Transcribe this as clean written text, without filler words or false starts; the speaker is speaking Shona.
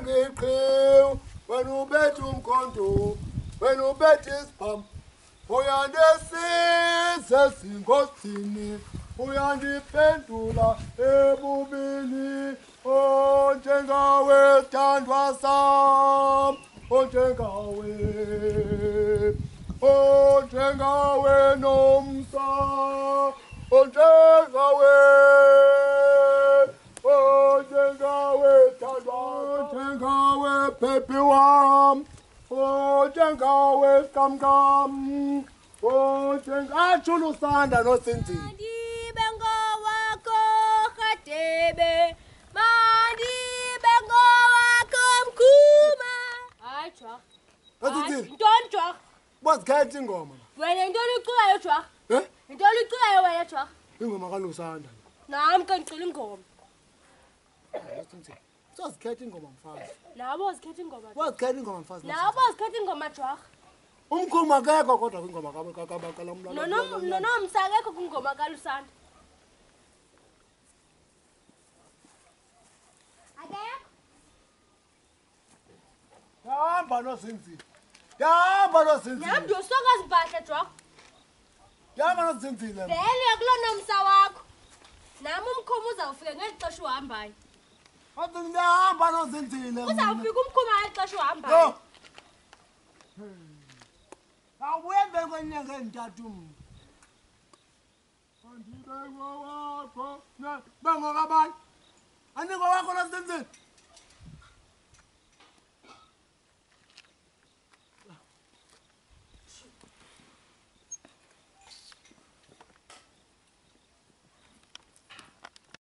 liqhiwu wena ubethe umkhonto wena ubethe isibhamu uyandisiza esinkosini uyandiphendula ebubini onjengawe thandwa sam onjengawe nomsa onjengawe thandwa onjengawe phephi wam onjengawe kamkam onjengatsho ulusanda nosinzini Mandibe ngowakho Rhadebe, mandibe ngowakho Mkhuma. Hayi Jwarha. Asithini? Ntoni Jwarha? bazikhetha ingoma Wena yintoni uyicuyayo Jwarha? Yintoni uyicuyayo wena Jwarha? ingoma kalusanda Nami ke ngicula ingoma. sazikhetha ingoma mfazi Nabo zikhetha ingoma. bazikhetha ingoma mfazi Nabo zikhetha ingoma Jwarha. umkhulu akekho kodwa kwingoma kalamlalo Nonomsa akekho kwingoma kalusanda. Akekho? yahamba nozinzile yahamba Nami nozinzile ndiyosoka zimpahla Jwarha. yahamba nozinzile Vele kuloo nomsa wakho. Nami umkhuma uzawufika ngeli xesha uhambayo. yahamba nozinzile Uzawufika umkhuma ngeli xesha uhambayo. awubuye emveni kwenyanga ezintathu andibengowakho bengokabani andingowakho nozinzile